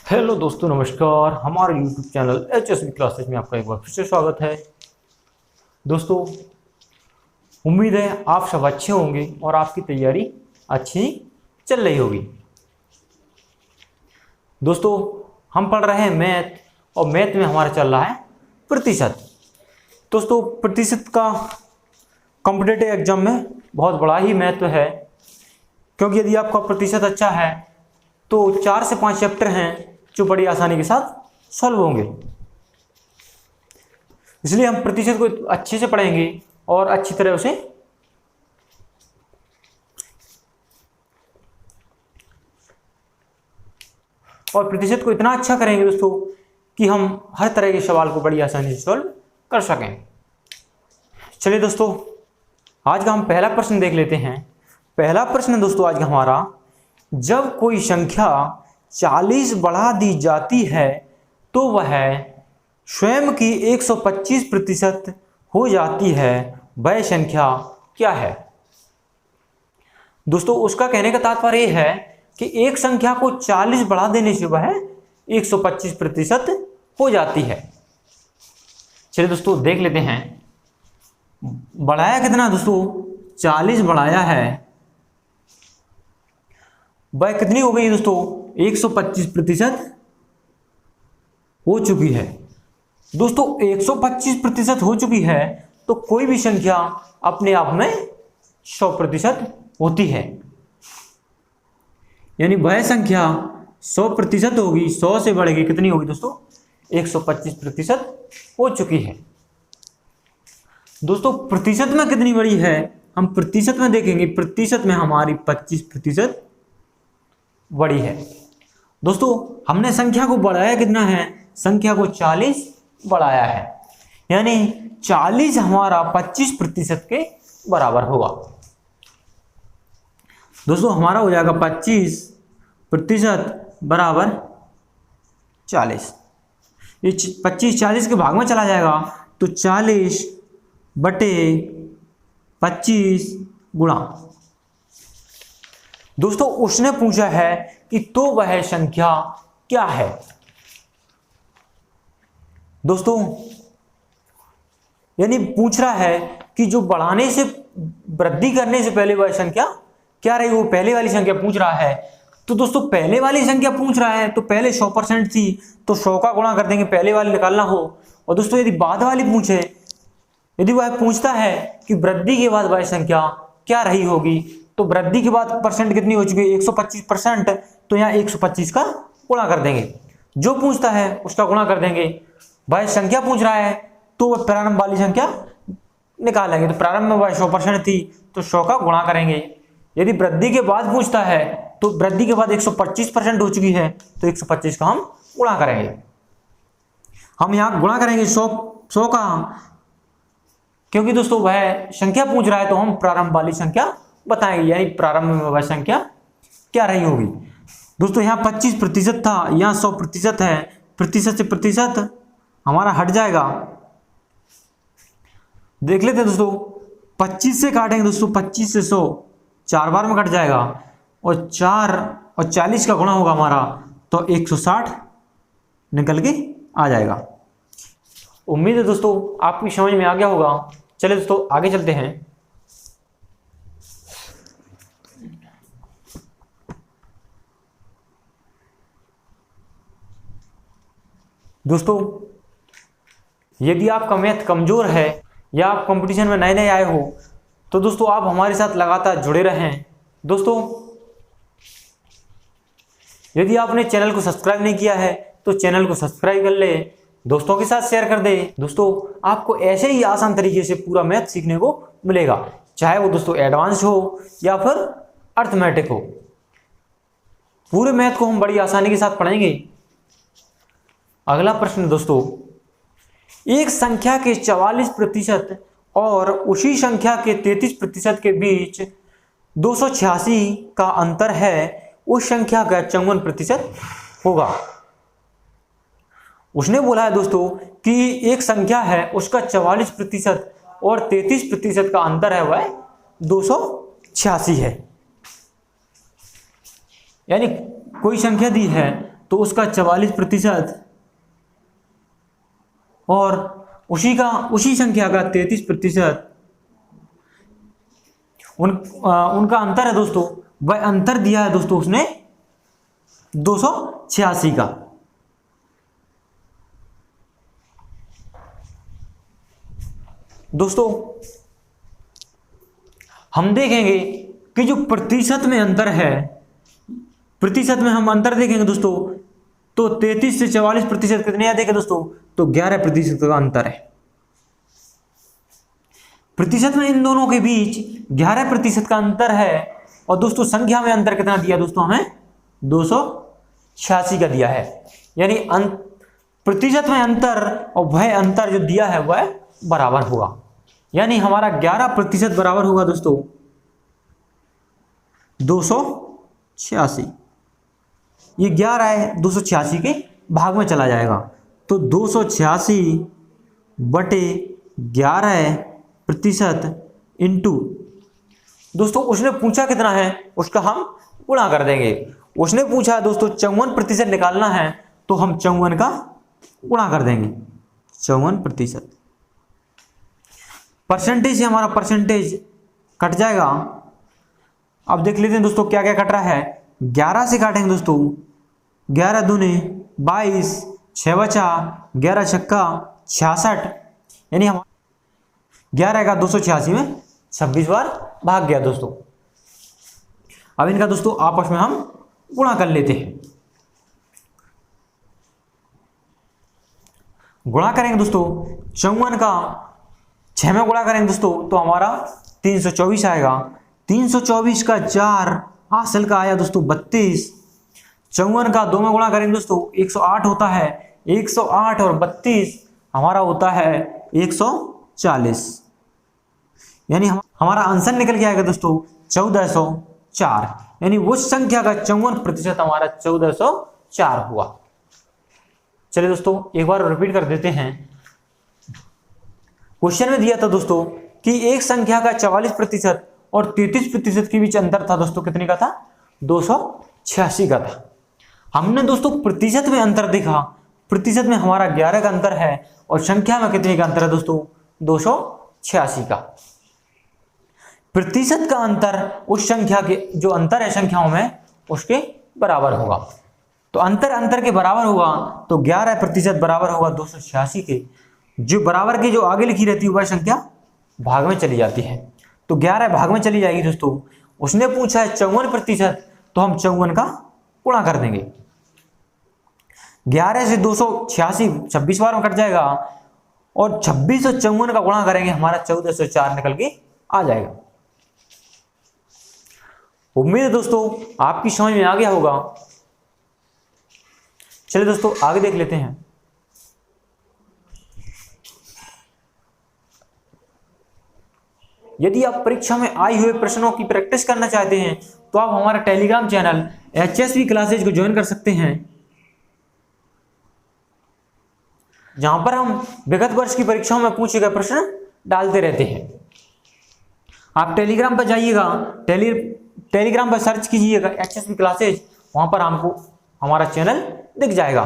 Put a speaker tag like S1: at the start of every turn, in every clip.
S1: Hello दोस्तों, नमस्कार। हमारे YouTube चैनल HSB क्लासेज में आपका एक बार फिर से स्वागत है। दोस्तों, उम्मीद है आप सब अच्छे होंगे और आपकी तैयारी अच्छी चल रही होगी। दोस्तों, हम पढ़ रहे हैं मैथ और मैथ में हमारा चल रहा है प्रतिशत। दोस्तों, प्रतिशत का कॉम्पिटिटिव एग्जाम में बहुत बड़ा ही महत्व है, क्योंकि यदि आपका प्रतिशत अच्छा है तो 4 से 5 चैप्टर हैं जो बड़ी आसानी के साथ सॉल्व होंगे। इसलिए हम प्रतिशत को अच्छे से पढ़ेंगे और अच्छी तरह उसे प्रतिशत को इतना अच्छा करेंगे दोस्तों कि हम हर तरह के सवाल को बड़ी आसानी से सॉल्व कर सकें। चलिए दोस्तों, आज का हम पहला प्रश्न देख लेते हैं। पहला प्रश्न दोस्तों आज का हमारा, जब कोई संख्या 40 बढ़ा दी जाती है तो वह स्वयं की 125% हो जाती है, वह संख्या क्या है? दोस्तों, उसका कहने का तात्पर्य यह है कि एक संख्या को 40 बढ़ा देने से वह 125% हो जाती है। चलिए दोस्तों देख लेते हैं। बढ़ाया कितना दोस्तों? 40 बढ़ाया है, वह कितनी हो गई दोस्तों? 125% हो चुकी है। दोस्तों 125% हो चुकी है तो कोई भी संख्या अपने आप में 100% होती है, यानी वह संख्या 100% होगी। 100 से बढ़ के कितनी होगी दोस्तों? 125% हो चुकी है। दोस्तों प्रतिशत में कितनी बड़ी है, हम प्रतिशत में देखेंगे। प्रतिशत में हमारी 25% बड़ी है। दोस्तों हमने संख्या को बढ़ाया कितना है? संख्या को 40 बढ़ाया है, यानी 40 हमारा 25% के बराबर होगा। दोस्तों हमारा हो जाएगा 25% बराबर 40। ये 25 40 के भाग में चला जाएगा तो 40 बटे 25 गुणा। दोस्तों उसने पूछा है कि तो वह संख्या क्या है। दोस्तों यानी पूछ रहा है कि जो बढ़ाने से वृद्धि करने से पहले वह संख्या क्या रही, वो पहले वाली संख्या पूछ रहा है। तो दोस्तों पहले वाली संख्या पूछ रहा है तो पहले 100% थी तो 100 का गुणा कर देंगे, पहले वाली निकालना हो। और दोस्तों यदि बाद वाली पूछे, यदि वह पूछता है कि वृद्धि के बाद वह संख्या क्या रही होगी, तो वृद्धि के बाद परसेंट कितनी हो चुकी है? 125%। तो यहाँ 125 का गुणा कर देंगे, जो पूछता है उसका गुणा कर देंगे। वह संख्या पूछ रहा है तो वह प्रारंभ वाली संख्या निकालेंगे। तो प्रारंभ में वह 100% थी तो 100 का गुणा करेंगे। यदि वृद्धि के बाद पूछता है तो वृद्धि के बाद 125% हो चुकी है तो 125 का हम गुणा करेंगे। हम यहाँ गुणा करेंगे 100 का, क्योंकि दोस्तों वह संख्या पूछ रहा है तो हम प्रारंभ वाली संख्या बताएंगे, यानी प्रारंभ में वह संख्या क्या रही होगी। दोस्तों यहाँ 25% था, यहाँ 100% है। प्रतिशत से प्रतिशत हमारा हट जाएगा। देख लेते हैं दोस्तों, 25 से काटेंगे दोस्तों, 25 से 100 4 बार में कट जाएगा और 4 और 40 का गुणा होगा हमारा तो 160 निकल के आ जाएगा। उम्मीद है दोस्तों आपकी समझ में आ गया होगा। चलिए दोस्तों आगे चलते हैं। दोस्तों यदि आपका मैथ कमजोर है या आप कंपटीशन में नए नए आए हो तो दोस्तों आप हमारे साथ लगातार जुड़े रहें। दोस्तों यदि आपने चैनल को सब्सक्राइब नहीं किया है तो चैनल को सब्सक्राइब कर ले, दोस्तों के साथ शेयर कर दे। दोस्तों आपको ऐसे ही आसान तरीके से पूरा मैथ सीखने को मिलेगा, चाहे वो दोस्तों एडवांस हो या फिर अर्थमेटिक हो। पूरे मैथ को हम बड़ी आसानी के साथ पढ़ेंगे। अगला प्रश्न दोस्तों, एक संख्या के 44% और उसी संख्या के 33% के बीच 286 का अंतर है, उस संख्या का 54% होगा। उसने बोला है दोस्तों कि एक संख्या है उसका 44% और 33% का अंतर है वह 286 है। यानी कोई संख्या दी है तो तो उसका 44% और उसी संख्या का 33% उनका अंतर है दोस्तों, वह अंतर दिया है दोस्तों उसने 286 का। दोस्तों हम देखेंगे कि जो प्रतिशत में अंतर है, प्रतिशत में हम अंतर देखेंगे दोस्तों, तो 33 से 44% कितने देखें दोस्तों, तो 11% का अंतर है। प्रतिशत में इन दोनों के बीच 11% का अंतर है। और दोस्तों संख्या में अंतर कितना दिया दोस्तों, हमें 286 का दिया है। यानी प्रतिशत में अंतर और वह अंतर जो दिया है वह बराबर होगा। यानी हमारा 11% बराबर होगा दोस्तों 286। ये 11 है, 286 के भाग में चला जाएगा, तो 286 बटे 11% इंटू दोस्तों उसने पूछा कितना है उसका हम गुणा कर देंगे। उसने पूछा दोस्तों 54% निकालना है, तो हम 54 का गुणा कर देंगे। 54% परसेंटेज से हमारा परसेंटेज कट जाएगा। अब देख लेते हैं दोस्तों क्या क्या कट रहा है। 11 से काटेंगे दोस्तों, 11 दूने 22, 6 बचा, 11 छक्का 66, यानी हम 11 का 286 में 26 बार भाग गया दोस्तों। अब इनका दोस्तों आपस में हम गुणा कर लेते हैं। गुणा करेंगे दोस्तों 54 का 6 में गुणा करेंगे दोस्तों, तो हमारा 324 आएगा। 324 का 4 हासिल का आया दोस्तों 32। 54 का 2 में गुणा करेंगे दोस्तों 108 होता है। 108 और 32 हमारा होता है 140। यानी हमारा आंसर निकल के आएगा दोस्तों 1404। यानी उस संख्या का 54% हमारा 1404 हुआ। चलिए दोस्तों एक बार रिपीट कर देते हैं। क्वेश्चन में दिया था दोस्तों कि एक संख्या का 44% और 33% के बीच अंतर था दोस्तों, कितने का था, 286 का था। हमने दोस्तों प्रतिशत में अंतर देखा, प्रतिशत में हमारा 11 का अंतर है और संख्या में कितने का अंतर है दोस्तों, 286 का। प्रतिशत का अंतर उस संख्या के जो अंतर है संख्याओं में उसके बराबर होगा। तो अंतर के बराबर होगा, तो 11% बराबर होगा 286 के। जो बराबर की जो आगे लिखी रहती है वह संख्या भाग में चली जाती है, तो 11 भाग में चली जाएगी दोस्तों। उसने पूछा है 54%, तो हम 54 का गुणा कर देंगे। 11 से 286 26 बार में कट जाएगा और 26 और 54 का गुणा करेंगे, हमारा 1404 निकल के आ जाएगा। उम्मीद है दोस्तों आपकी समझ में आ गया होगा। चलिए दोस्तों आगे देख लेते हैं। यदि आप परीक्षा में आए हुए प्रश्नों की प्रैक्टिस करना चाहते हैं तो आप हमारा टेलीग्राम चैनल HSV क्लासेज को ज्वाइन कर सकते हैं, जहां पर हम विगत वर्ष की परीक्षाओं में पूछे गए प्रश्न डालते रहते हैं। आप टेलीग्राम पर जाइएगा, टेलीग्राम पर सर्च कीजिएगा HSV क्लासेज, वहां पर हमको हमारा चैनल दिख जाएगा।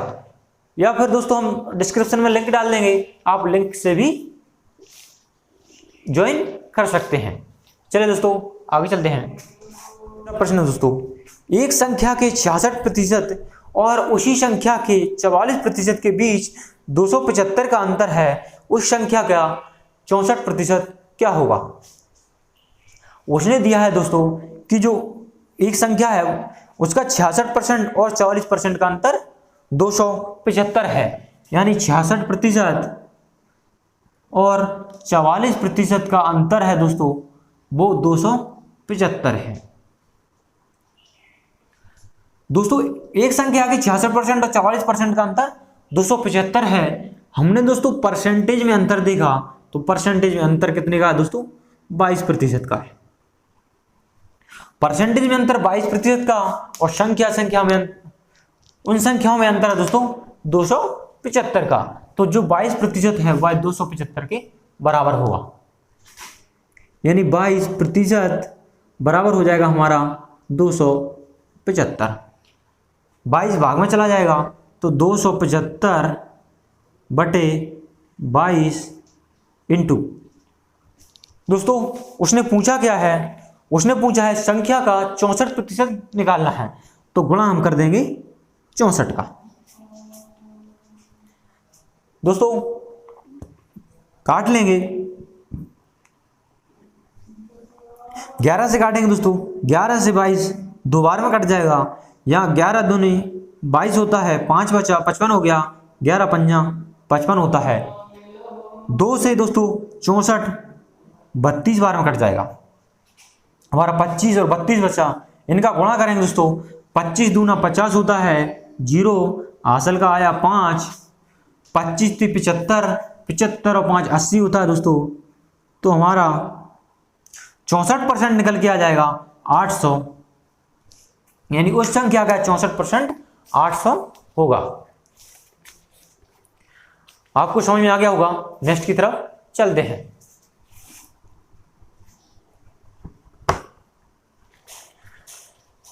S1: या फिर दोस्तों हम डिस्क्रिप्शन में लिंक डाल देंगे, आप लिंक से भी ज्वाइन कर सकते हैं। चलिए दोस्तों आगे चलते हैं। प्रश्न दोस्तों, एक संख्या के 66% और उसी संख्या के 44% के बीच 275 का अंतर है, उस संख्या का 64% क्या होगा। उसने दिया है दोस्तों कि जो एक संख्या है उसका 66% और 44% का अंतर 275 है, यानी 66% और 44% का अंतर है दोस्तों, वो 275 है। दोस्तों एक संख्या के 66% और 44% का अंतर 275 है। हमने दोस्तों परसेंटेज में अंतर देखा, तो परसेंटेज में अंतर कितने का है दोस्तों, 22% का है। परसेंटेज में अंतर 22% का और संख्या में उन संख्याओं में अंतर है दोस्तों 275 का, तो जो 22% है वह 275 के बराबर होगा। यानी 22% बराबर हो जाएगा हमारा 275। 22 भाग में चला जाएगा तो 275 बटे 22 इंटू, दोस्तों उसने पूछा क्या है, उसने पूछा है संख्या का 64% निकालना है, तो गुणा हम कर देंगे 64 का। दोस्तों काट लेंगे, 11 से काटेंगे दोस्तों, 11 से 22 दो बार में कट जाएगा। यहाँ 11 दूनी 22 होता है, 5 बचा 55 हो गया, 11 पंजा 55 होता है। 2 से दोस्तों 64 32 बार में कट जाएगा, हमारा 25 और 32 बचा, इनका गुणा करेंगे दोस्तों, 25 दूना 50 होता है, 0 हासिल का आया 5, 25 थी 75, 75 और 5 80 होता है दोस्तों, तो हमारा 64% निकल के आ जाएगा 800, यानी उस संख्या का 64% 800 होगा। आपको समझ में आ गया होगा। नेक्स्ट की तरफ चलते हैं।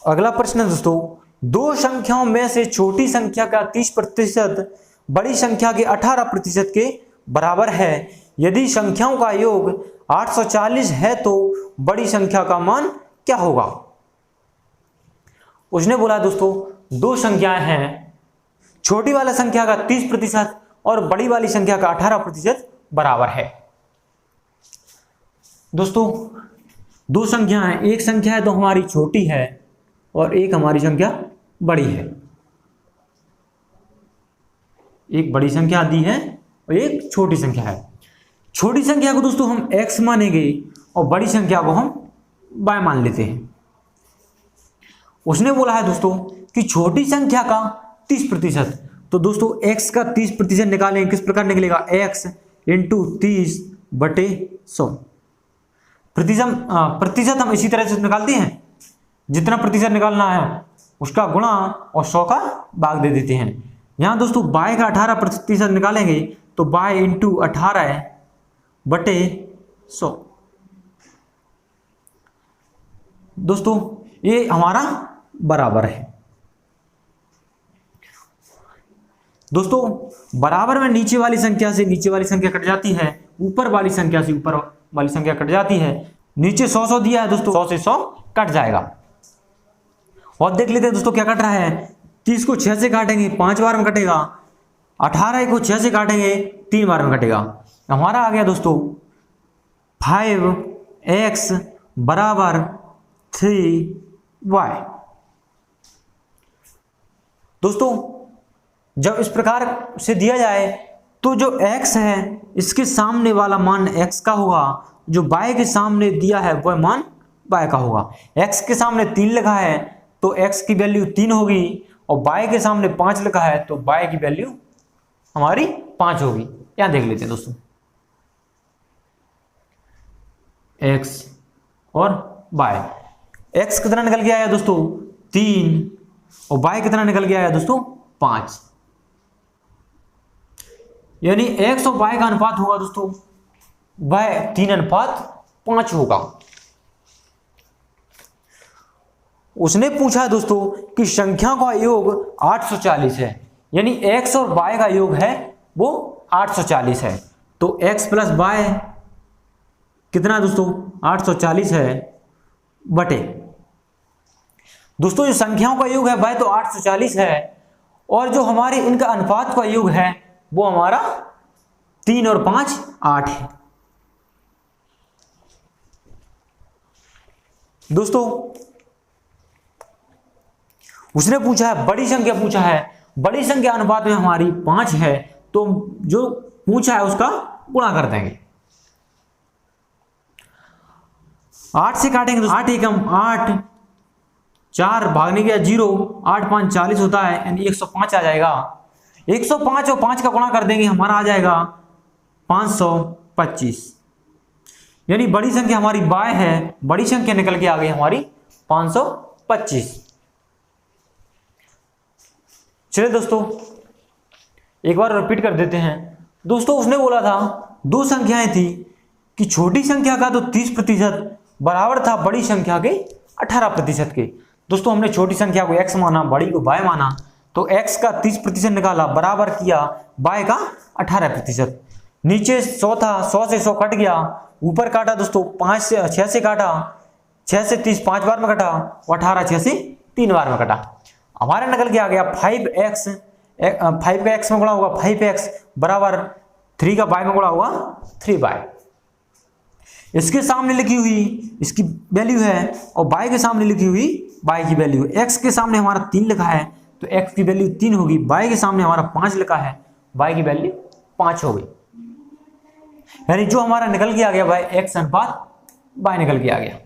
S1: अगला प्रश्न है दोस्तों, दो संख्याओं में से छोटी संख्या का 30% बड़ी संख्या के 18% के बराबर है। यदि संख्याओं का योग 840 है तो बड़ी संख्या का मान क्या होगा। उसने बोला दोस्तों दो संख्याएं हैं, छोटी वाला संख्या का 30% और बड़ी वाली संख्या का 18% बराबर है। दोस्तों दो संख्याएं, एक संख्या है तो हमारी छोटी है और एक हमारी संख्या बड़ी है। एक बड़ी संख्या दी है और एक छोटी संख्या है। छोटी संख्या को दोस्तों हम x मानेंगे और बड़ी संख्या को हम y मान लेते हैं। उसने बोला है दोस्तों कि छोटी संख्या का 30%, तो दोस्तों x का 30% निकालेंगे, किस प्रकार निकलेगा, x इंटू 30 बटे 100। प्रतिशत हम इसी तरह से निकालते हैं, जितना प्रतिशत निकालना है उसका गुणा और 100 का भाग दे देते हैं। यहां दोस्तों y का 18% निकालेंगे तो y इंटू 18 बटे 100। दोस्तों ये हमारा बराबर है। दोस्तों बराबर में नीचे वाली संख्या से नीचे वाली संख्या कट जाती है, ऊपर वाली संख्या से ऊपर वाली संख्या कट जाती है। नीचे 100 दिया है दोस्तों, 100 से 100 कट जाएगा। और देख लेते हैं दोस्तों क्या कट रहा है। 30 को 6 से काटेंगे 5 बार में कटेगा, 18 को 6 से काटेंगे 3 बार में कटेगा। हमारा आ गया दोस्तों 5x बराबर 3y। दोस्तों जब इस प्रकार से दिया जाए तो जो x है इसके सामने वाला मान x का होगा, जो y के सामने दिया है वह मान y का होगा। x के सामने 3 लिखा है तो x की वैल्यू 3 होगी, और y के सामने 5 लिखा है तो y की वैल्यू हमारी 5 होगी। यहां देख लेते हैं दोस्तों, x और y। x कितना निकल के आया दोस्तों 3, और y कितना निकल के आया दोस्तों 5। यानी x और y का अनुपात होगा दोस्तों y 3:5 होगा। उसने पूछा दोस्तों कि संख्या का योग 840 है, यानी x और y का योग है वो 840 है, तो x प्लस y कितना दोस्तों 840 है बटे, दोस्तों जो संख्याओं का योग है वह तो 840 है, और जो हमारे इनका अनुपात का योग है वो हमारा 3 और 5 8 है। दोस्तों उसने पूछा है बड़ी संख्या, पूछा है बड़ी संख्या अनुपात में हमारी 5 है, तो जो पूछा है उसका गुणा कर देंगे। 8 से काटेंगे तो 8 एकम 8, 4 भागने गया 0, 8 5 40 होता है, यानी 105 आ जाएगा। 105 और 5 का गुणा कर देंगे, हमारा आ जाएगा 525, यानी बड़ी संख्या हमारी y है, बड़ी संख्या निकल के आ गई हमारी 525। चलिए दोस्तों एक बार रिपीट कर देते हैं। दोस्तों उसने बोला था दो संख्याएं थी कि छोटी संख्या का तो 30% बराबर था बड़ी संख्या के 18% के, दोस्तों हमने छोटी संख्या को x माना, बड़ी को y माना, तो x का 30% निकाला, बराबर किया y का 18%। नीचे 100 था, 100 से 100 कट गया, ऊपर काटा दोस्तों 5 से 6 से काटा, 6 से 30 5 बार में कटा, 18 6 से 3 बार में कटा। हमारा निकल के आ गया 5x, 5 का x में गुणा होगा 5x बराबर 3 का y में गुणा होगा 3y। इसके सामने लिखी हुई इसकी वैल्यू है और y के सामने लिखी हुई y की वैल्यू है। x के सामने हमारा 3 लिखा है तो x की वैल्यू 3 होगी, y के सामने हमारा 5 लिखा है, y की वैल्यू 5 हो गई। यानी जो हमारा निकल के आ गया भाई x अनुपात y निकल के आ गया।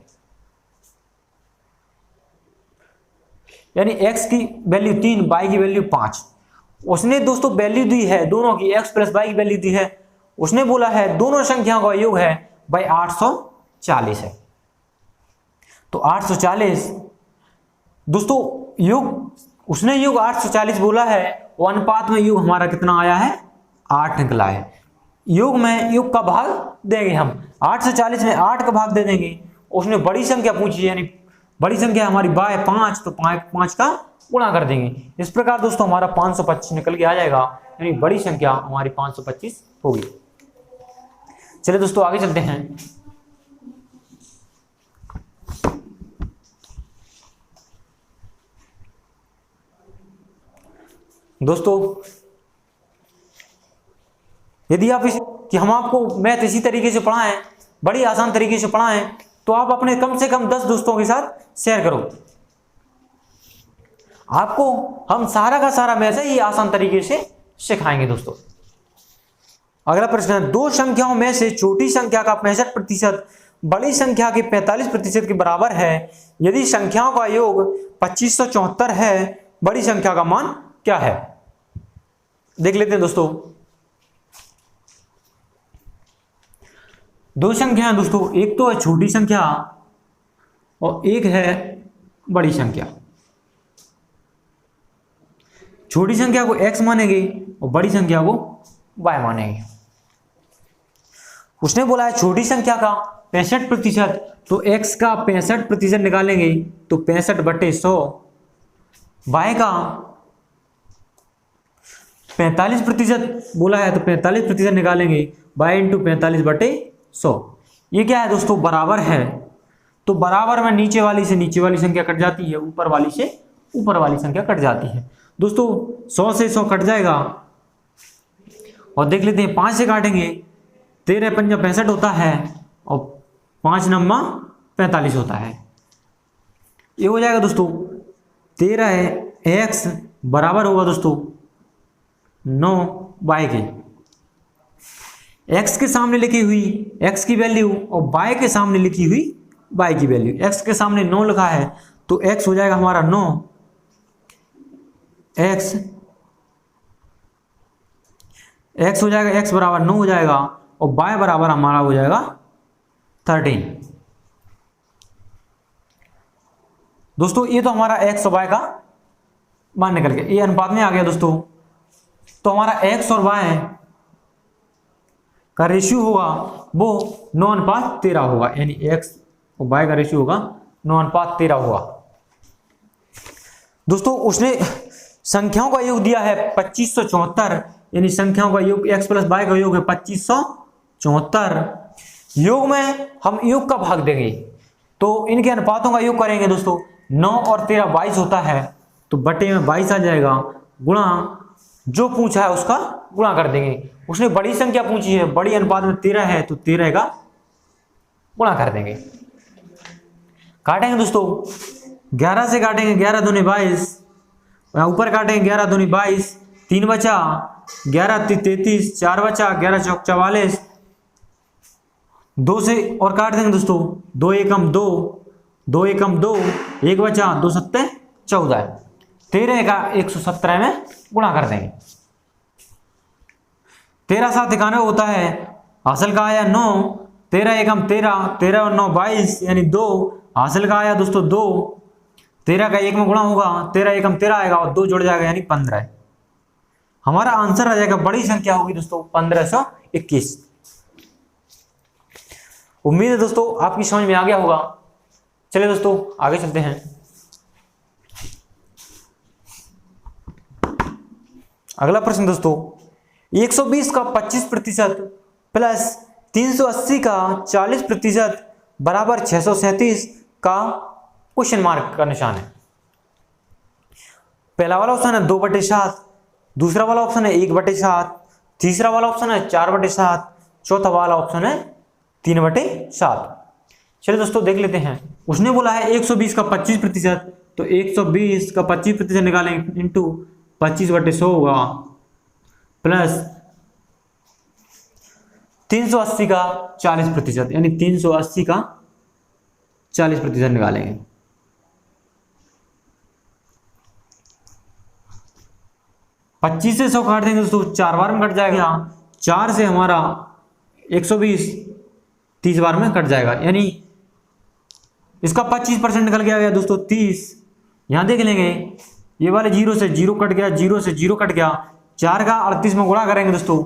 S1: यानी x की वैल्यू 3, y की वैल्यू 5। उसने दोस्तों वैल्यू दी है दोनों की, x प्लस y की वैल्यू दी है। उसने बोला है दोनों संख्याओं का योग है भाई 840 है। तो 840 दोस्तों योग, उसने योग 840 बोला है और अनुपात में योग हमारा कितना आया है 8 निकला है। योग में योग का भाग देंगे हम, 840 में 8 का भाग दे देंगे। उसने बड़ी संख्या पूछी, यानी बड़ी संख्या हमारी y 5, तो 5 का गुणा कर देंगे। इस प्रकार दोस्तों हमारा 525 निकल के आ जाएगा, यानी बड़ी संख्या हमारी 525 होगी। चलिए दोस्तों आगे चलते हैं। दोस्तों यदि आप कि हम आपको मैथ इसी तरीके से पढ़ाएं, बड़ी आसान तरीके से पढ़ाएं, तो आप अपने कम से कम 10 दोस्तों के साथ शेयर करो। आपको हम सारा का सारा मैथ ही आसान तरीके से सिखाएंगे। दोस्तों अगला प्रश्न है, दो संख्याओं में से छोटी संख्या का 65% बड़ी संख्या के 45% के बराबर है। यदि संख्याओं का योग 2574 है, बड़ी संख्या का मान क्या है? देख लेते हैं दोस्तों। दो संख्या है दोस्तों, एक तो है छोटी संख्या और एक है बड़ी संख्या। छोटी संख्या को x मानेंगे और बड़ी संख्या को y मानेंगे। उसने बोला है छोटी संख्या का 65%, तो x का 65% निकालेंगे तो 65/100, y का 45% बोला है तो 45% निकालेंगे, y इंटू 45/100। ये क्या है दोस्तों? बराबर है। तो बराबर में नीचे वाली से नीचे वाली संख्या कट जाती है, ऊपर वाली से ऊपर वाली संख्या कट जाती है। दोस्तों 100 से 100 कट जाएगा और देख लेते हैं 5 से काटेंगे, 13 पंजा 65 होता है और 5 नम्मा 45 होता है। ये हो जाएगा दोस्तों 13x बराबर होगा दोस्तों 9y के। x के सामने लिखी हुई x की वैल्यू और y के सामने लिखी हुई y की वैल्यू। x के सामने 9 लिखा है तो x हो जाएगा हमारा 9, x हो जाएगा, x बराबर 9 हो जाएगा और y बराबर हमारा हो जाएगा 13। दोस्तों ये तो हमारा x और y का मान निकल गया, ये अनुपात में आ गया दोस्तों। तो हमारा x और y का रेशियो होगा वो 9:13 होगा, यानी x और y का रेशियो होगा 9:13 होगा। दोस्तों उसने संख्याओं का योग दिया है 2574, यानी संख्याओं का योग x प्लस y का योग है 2574। योग में हम योग का भाग देंगे तो इनके अनुपातों का योग करेंगे दोस्तों। 9 और 13 22 होता है तो बटे में 22 आ जाएगा, गुणा जो पूछा है उसका गुणा कर देंगे। उसने बड़ी संख्या पूछी है, बड़ी अनुपात में 13 है तो 13 का गुणा कर देंगे। काटेंगे दोस्तों 11 से काटेंगे, 11 दूनी 22, ऊपर काटेंगे 11 दूनी 22, 3 बचा, 11 33, 4 बचा, 11 चौक 44, 2 से और काट देंगे दोस्तों, 2 एकम 2, 2 एकम 2, 1 बचा, 2 सत्ते 14, 13 का 117 में गुणा कर देंगे। 13 7 91 होता है, हासिल का आया 9, 13 एकम 13, 13 और 9 22, यानी 2, हासिल का आया दोस्तों 2, 13 का 1 में गुणा होगा, 13 एकम 13 आएगा और 2 जुड़ जाएगा यानी 15। हमारा आंसर आ जाएगा, बड़ी संख्या होगी दोस्तों 1521। उम्मीद है दोस्तों आपकी समझ में आ गया होगा। चलिए दोस्तों आगे चलते हैं। अगला प्रश्न दोस्तों, 120 का 25% प्लस 380 का 40% बराबर 637 का क्वेश्चन मार्क का निशान है। पहला वाला ऑप्शन है 2/7, दूसरा वाला ऑप्शन है 1/7, तीसरा वाला ऑप्शन है 4/7, चौथा वाला ऑप्शन है 3/7। चलिए दोस्तों देख लेते हैं। उसने बोला है 120 का 25%, तो 120 का 25% निकालेंगे इंटू 25/100 होगा, प्लस 380 का 40%, यानी 380 का 40% निकालेंगे। पच्चीस से 100 काट देंगे दोस्तों, 4 बार में कट जाएगा। 4 से हमारा 120 30 बार में कट जाएगा, यानी इसका 25% निकल गया दोस्तों 30। यहां देख लेंगे ये वाले 0 से 0 कट गया, 0 से 0 कट गया। 4 का 38 में गुणा करेंगे दोस्तों,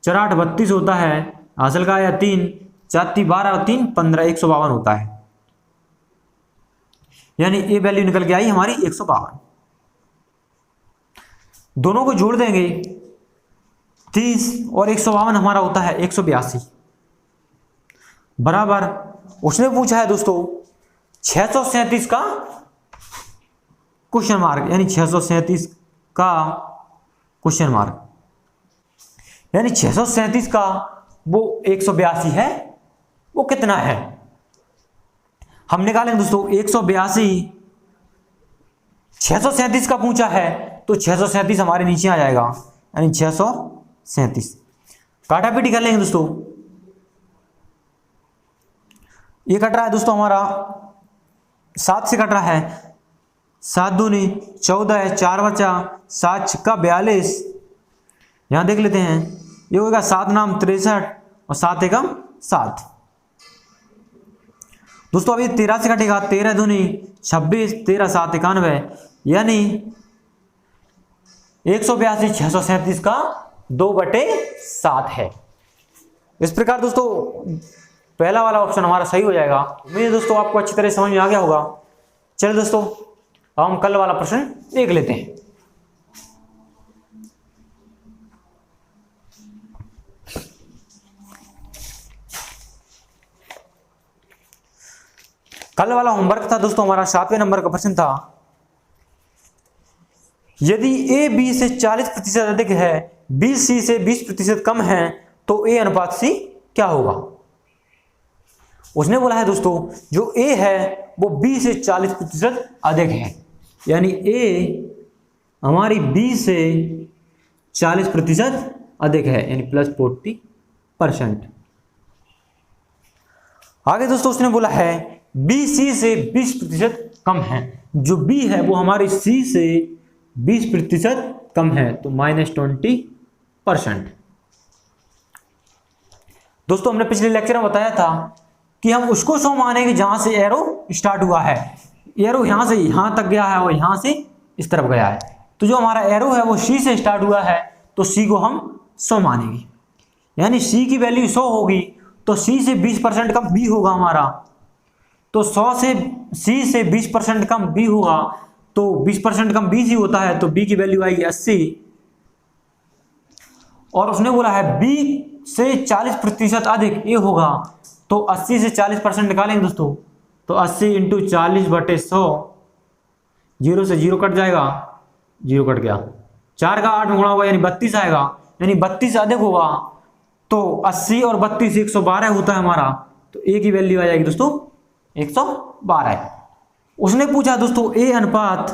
S1: 4 8 32 होता है, हासिल का आया 3, 4 3 12 और 3 15, 152 होता है। यानी ये वैल्यू निकल के आई हमारी 152। दोनों को जोड़ देंगे, 30 और 152 हमारा होता है 182 बराबर। उसने पूछा है दोस्तों 637 का क्वेश्चन मार्क, यानी 637 का क्वेश्चन मार्क, यानी 637 का वो 182 है, वो कितना है हम निकालेंगे दोस्तों। 182 637 का पूछा है, तो 637 हमारे नीचे आ जाएगा, यानी 637। काटा पीटी कर लेंगे दोस्तों। ये कट रहा है दोस्तों हमारा 7 से कट रहा है, 7 दूनी 14 है, 4 बचा, 7 छक्का 42। यहां देख लेते हैं, ये होगा 7 नाम 63 और 7 एकम 7। दोस्तों अभी 13 से कटेगा, 13 दूनी 26, 13 7 91, यानी 182 637 का 2/7 है। इस प्रकार दोस्तों पहला वाला ऑप्शन हमारा सही हो जाएगा। उम्मीद है दोस्तों आपको अच्छी तरह समझ में आ गया होगा। चलिए दोस्तों अब हम कल वाला प्रश्न देख लेते हैं। कल वाला होमवर्क था दोस्तों हमारा 7वें नंबर का प्रश्न था, यदि ए बी से 40% अधिक है, बी सी से 20% कम है, तो ए अनुपात सी क्या होगा। उसने बोला है दोस्तों जो ए है वो बी से 40% अधिक है, यानी ए हमारी बी से 40% अधिक है, यानी +40%। आगे दोस्तों उसने बोला है बी सी से 20% कम है, जो बी है वो हमारी सी से 20% कम है, तो -20%। दोस्तों हमने पिछले लेक्चर में बताया था कि हम उसको 100 मानेंगे जहां से एरो स्टार्ट हुआ है। एरो यहां से यहां तक गया है और यहां से इस तरफ गया है, तो जो हमारा एरो है वो सी से स्टार्ट हुआ है, तो सी को हम 100 मानेंगे। यानी सी की वैल्यू 100 होगी, तो सी से 20% कम बी होगा हमारा, तो 100 से सी से 20% कम बी होगा, तो 20% कम बी सी होता है, तो बी की वैल्यू आएगी 80। और उसने बोला है बी से 40% अधिक ए होगा, तो 80 से 40% निकालेंगे दोस्तों, तो 80 × 40/100, 0 से 0 कट जाएगा, 0 कट गया, 4 का 8 में गुणा होगा यानी 32 आएगा, यानी 32 अधिक होगा, तो 80 और 32 112 होता है हमारा, तो ए की वैल्यू आ जाएगी दोस्तों 112। उसने पूछा दोस्तों ए अनुपात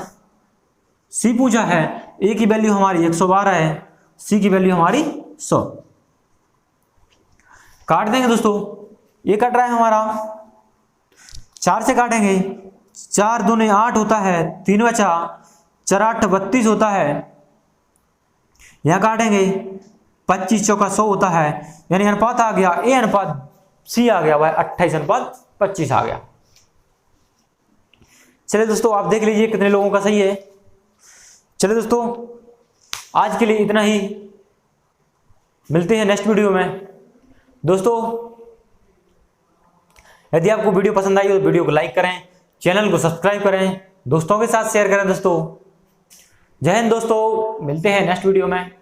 S1: सी पूछा है, ए की वैल्यू हमारी 112 है, सी की वैल्यू हमारी 100। काट देंगे दोस्तों, ये कट रहा है हमारा 4 से काटेंगे, 4 दूने 8 होता है, 3 बचा, 4 8 32 होता है। यहां काटेंगे 25 चौका 100 होता है, यानी अनुपात आ गया ए अनुपात सी आ गया, वह 28:25 आ गया। चलिए दोस्तों आप देख लीजिए कितने लोगों का सही है। चलिए दोस्तों आज के लिए इतना ही, मिलते हैं नेक्स्ट वीडियो में। दोस्तों यदि आपको वीडियो पसंद आई हो तो वीडियो को लाइक करें, चैनल को सब्सक्राइब करें, दोस्तों के साथ शेयर करें दोस्तों। जय हिंद दोस्तों, मिलते हैं नेक्स्ट वीडियो में।